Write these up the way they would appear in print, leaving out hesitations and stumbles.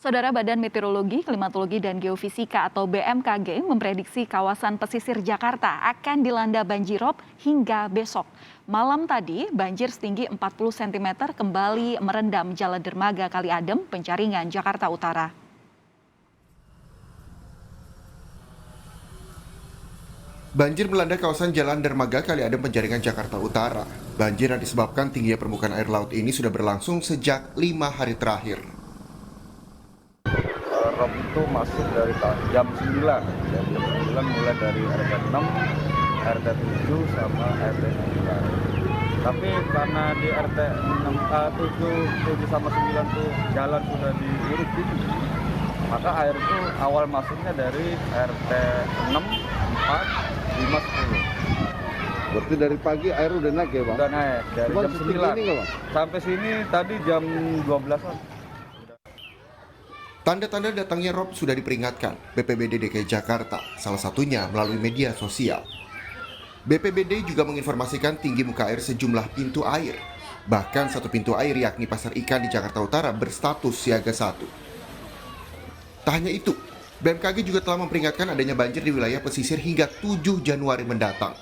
Saudara Badan Meteorologi, Klimatologi, dan Geofisika atau BMKG memprediksi kawasan pesisir Jakarta akan dilanda banjirop hingga besok. Malam tadi, banjir setinggi 40 cm kembali merendam Jalan Dermaga Kali Adem, Penjaringan, Jakarta Utara. Banjir melanda kawasan Jalan Dermaga Kali Adem, Penjaringan, Jakarta Utara. Banjir yang disebabkan tingginya permukaan air laut ini sudah berlangsung sejak 5 hari terakhir. Rob itu masuk dari jam 9, mulai dari RT 6, RT 7 sama RT 9. Tapi karena di RT 7 sama 9 tuh jalan sudah diuruk tinggi, maka air itu awal masuknya dari RT 6, 4, 5, 10. Berarti dari pagi air udah naik ya Bang? Udah naik, dari Cuma jam 9 ini nggak, Bang? sampai sini tadi jam 12-an. Tanda-tanda datangnya rob sudah diperingatkan BPBD DKI Jakarta, salah satunya melalui media sosial. BPBD juga menginformasikan tinggi muka air sejumlah pintu air. Bahkan satu pintu air yakni Pasar Ikan di Jakarta Utara berstatus siaga 1. Tak hanya itu, BMKG juga telah memperingatkan adanya banjir di wilayah pesisir hingga 7 Januari mendatang.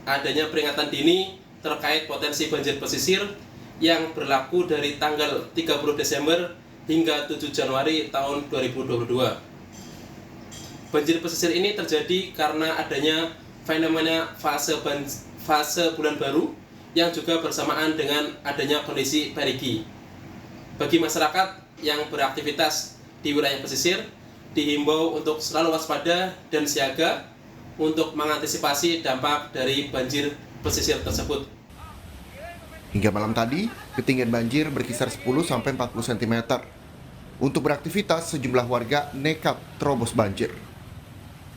Adanya peringatan dini terkait potensi banjir pesisir yang berlaku dari tanggal 30 Desember hingga 7 Januari tahun 2022. Banjir pesisir ini terjadi karena adanya fenomena fase bulan baru yang juga bersamaan dengan adanya kondisi perigi. Bagi masyarakat yang beraktivitas di wilayah pesisir, dihimbau untuk selalu waspada dan siaga untuk mengantisipasi dampak dari banjir pesisir tersebut. Hingga malam tadi, ketinggian banjir berkisar 10-40 cm. Untuk beraktivitas, sejumlah warga nekat terobos banjir.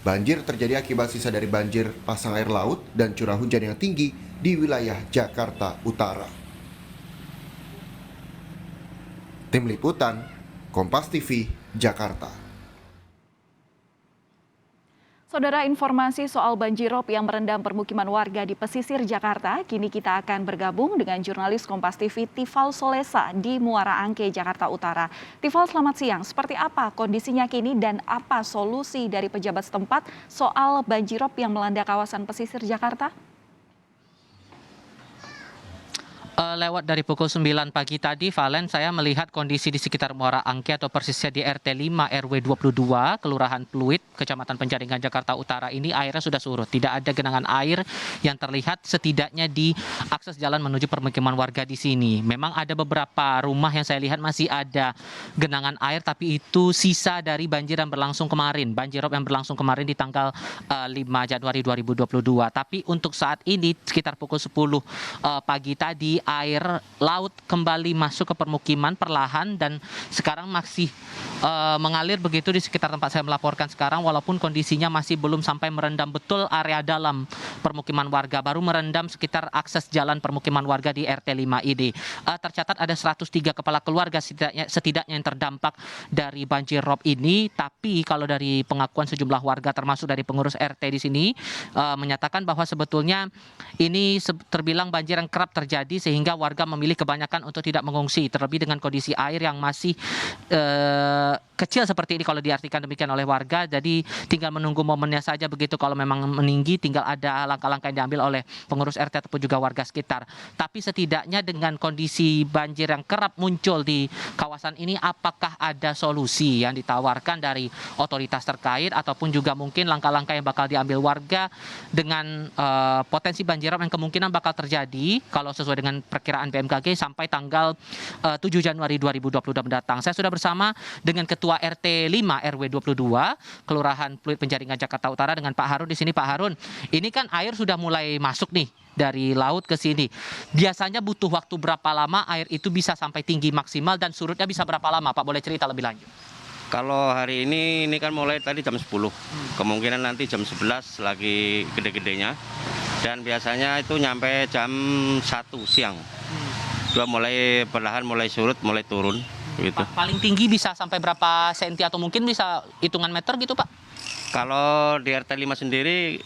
Banjir terjadi akibat sisa dari banjir pasang air laut dan curah hujan yang tinggi di wilayah Jakarta Utara. Tim Liputan, Kompas TV, Jakarta. Saudara, informasi soal banjirop yang merendam permukiman warga di pesisir Jakarta, kini kita akan bergabung dengan jurnalis Kompas TV Tifal Solesa di Muara Angke, Jakarta Utara. Tifal, selamat siang. Seperti apa kondisinya kini dan apa solusi dari pejabat setempat soal banjirop yang melanda kawasan pesisir Jakarta? Lewat dari pukul 9 pagi tadi, Valen, saya melihat kondisi di sekitar Muara Angke atau persisnya di RT 5 RW 22, Kelurahan Pluit, Kecamatan Penjaringan, Jakarta Utara ini airnya sudah surut. Tidak ada genangan air yang terlihat setidaknya di akses jalan menuju permukiman warga di sini. Memang ada beberapa rumah yang saya lihat masih ada genangan air, tapi itu sisa dari banjir yang berlangsung kemarin, banjirop yang berlangsung kemarin di tanggal 5 Januari 2022. Tapi untuk saat ini sekitar pukul 10 pagi tadi, air laut kembali masuk ke permukiman perlahan dan sekarang masih mengalir begitu di sekitar tempat saya melaporkan sekarang, walaupun kondisinya masih belum sampai merendam betul area dalam permukiman warga, baru merendam sekitar akses jalan permukiman warga di RT 5 ini. Tercatat ada 103 kepala keluarga setidaknya yang terdampak dari banjir rob ini, tapi kalau dari pengakuan sejumlah warga termasuk dari pengurus RT di sini menyatakan bahwa sebetulnya ini terbilang banjir yang kerap terjadi sehingga warga memilih kebanyakan untuk tidak mengungsi, terlebih dengan kondisi air yang masih kecil seperti ini kalau diartikan demikian oleh warga. Jadi tinggal menunggu momennya saja begitu, kalau memang meninggi tinggal ada langkah-langkah yang diambil oleh pengurus RT ataupun juga warga sekitar. Tapi setidaknya dengan kondisi banjir yang kerap muncul di kawasan ini, apakah ada solusi yang ditawarkan dari otoritas terkait ataupun juga mungkin langkah-langkah yang bakal diambil warga dengan potensi banjirop yang kemungkinan bakal terjadi kalau sesuai dengan perkiraan BMKG sampai tanggal 7 Januari 2022 mendatang. Saya sudah bersama dengan Ketua RT 5 RW 22 Kelurahan Pluit Penjaringan, Jakarta Utara dengan Pak Harun di sini. Pak Harun, ini kan air sudah mulai masuk nih dari laut ke sini. Biasanya butuh waktu berapa lama air itu bisa sampai tinggi maksimal dan surutnya bisa berapa lama? Pak, boleh cerita lebih lanjut? Kalau hari ini kan mulai tadi jam 10. Kemungkinan nanti jam 11 lagi gede-gedenya. Dan biasanya itu nyampe jam 1 siang. Dua mulai perlahan mulai surut, mulai turun gitu. Pak, paling tinggi bisa sampai berapa senti atau mungkin bisa hitungan meter gitu, Pak? Kalau di RT 5 sendiri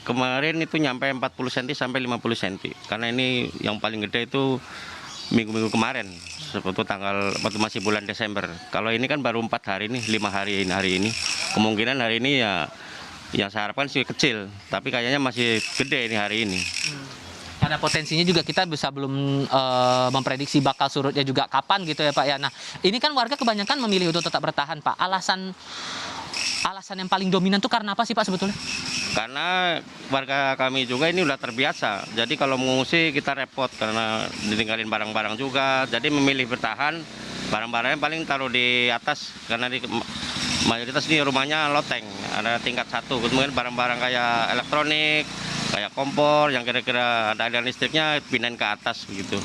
kemarin itu nyampe 40 cm sampai 50 cm. Karena ini yang paling gede itu minggu-minggu kemarin, seperti waktu masih bulan Desember. Kalau ini kan baru 4 hari nih, 5 hari ini. Kemungkinan hari ini ya yang saya harapkan sih kecil, tapi kayaknya masih gede ini hari ini. Karena potensinya juga kita bisa belum memprediksi bakal surutnya juga kapan gitu ya Pak ya. Nah, ini kan warga kebanyakan memilih untuk tetap bertahan Pak. Alasan yang paling dominan tuh karena apa sih Pak sebetulnya? Karena warga kami juga ini udah terbiasa. Jadi kalau mengungsi kita repot karena ditinggalin barang-barang juga. Jadi memilih bertahan, barang-barangnya paling taruh di atas karena di mayoritas ini rumahnya loteng, ada tingkat 1. Kemudian barang-barang kayak elektronik, kayak kompor yang kira-kira ada aliran listriknya pindahin ke atas begitu.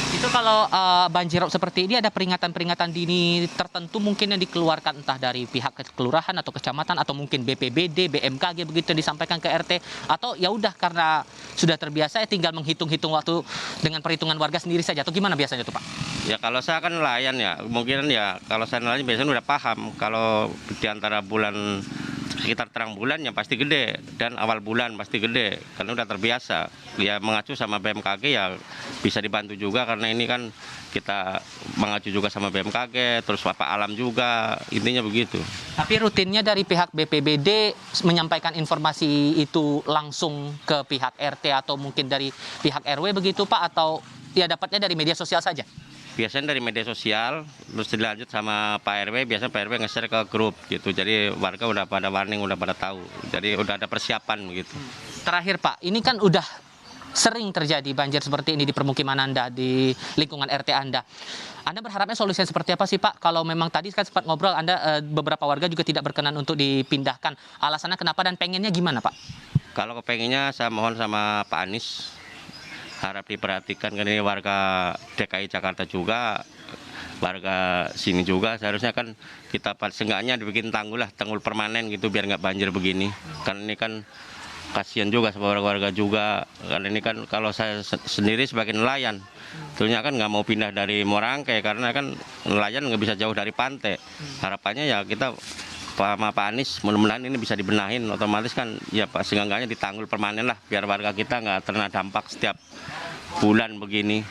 Itu kalau banjirop seperti ini ada peringatan-peringatan dini tertentu mungkin yang dikeluarkan entah dari pihak kelurahan atau kecamatan atau mungkin BPBD, BMKG begitu yang disampaikan ke RT, atau ya udah karena sudah terbiasa ya tinggal menghitung-hitung waktu dengan perhitungan warga sendiri saja, atau gimana biasanya tuh Pak? Ya kalau saya kan nelayan ya, kemungkinan ya kalau saya nelayan biasanya udah paham kalau di antara bulan sekitar terang bulan ya pasti gede dan awal bulan pasti gede karena udah terbiasa. Ya mengacu sama BMKG ya bisa dibantu juga karena ini kan kita mengacu juga sama BMKG, terus Bapak Alam juga, intinya begitu. Tapi rutinnya dari pihak BPBD menyampaikan informasi itu langsung ke pihak RT atau mungkin dari pihak RW begitu Pak, atau ya dapatnya dari media sosial saja? Biasanya dari media sosial, terus dilanjut sama Pak RW, biasanya Pak RW nge-share ke grup gitu. Jadi warga udah pada warning, udah pada tahu. Jadi udah ada persiapan gitu. Terakhir Pak, ini kan udah sering terjadi banjir seperti ini di permukiman Anda, di lingkungan RT Anda. Anda berharapnya solusinya seperti apa sih Pak? Kalau memang tadi kan sempat ngobrol, Anda beberapa warga juga tidak berkenan untuk dipindahkan. Alasannya kenapa dan pengennya gimana Pak? Kalau kepengennya saya mohon sama Pak Anies, harap diperhatikan kan ini warga DKI Jakarta juga, warga sini juga seharusnya kan kita seenggaknya dibikin tanggul lah, tanggul permanen gitu biar nggak banjir begini. Kan ini kan kasihan juga sama warga-warga juga, karena ini kan kalau saya sendiri sebagai nelayan, tentunya kan nggak mau pindah dari Muara Angke karena kan nelayan nggak bisa jauh dari pantai. Harapannya ya kita sama Pak Anies mudah-mudahan ini bisa dibenahin, otomatis kan ya Pak seenggaknya ditanggul permanen lah biar warga kita nggak terkena dampak setiap bulan begini,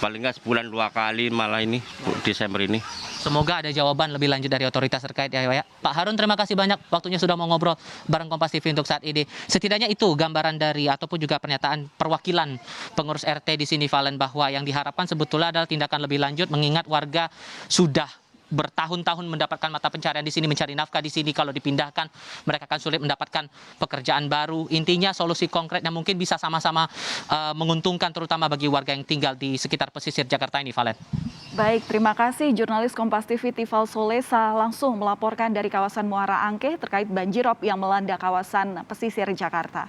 paling nggak sebulan 2 kali malah ini Desember ini. Semoga ada jawaban lebih lanjut dari otoritas terkait ya Pak Harun. Terima kasih banyak waktunya sudah mau ngobrol bareng Kompas TV untuk saat ini. Setidaknya itu gambaran dari ataupun juga pernyataan perwakilan pengurus RT di sini Valen, bahwa yang diharapkan sebetulnya adalah tindakan lebih lanjut mengingat warga sudah bertahun-tahun mendapatkan mata pencarian di sini, mencari nafkah di sini. Kalau dipindahkan mereka akan sulit mendapatkan pekerjaan baru. Intinya solusi konkret yang mungkin bisa sama-sama menguntungkan terutama bagi warga yang tinggal di sekitar pesisir Jakarta ini, Valen. Baik, terima kasih jurnalis Kompas TV Tifal Solesa langsung melaporkan dari kawasan Muara Angke terkait banjirop yang melanda kawasan pesisir Jakarta.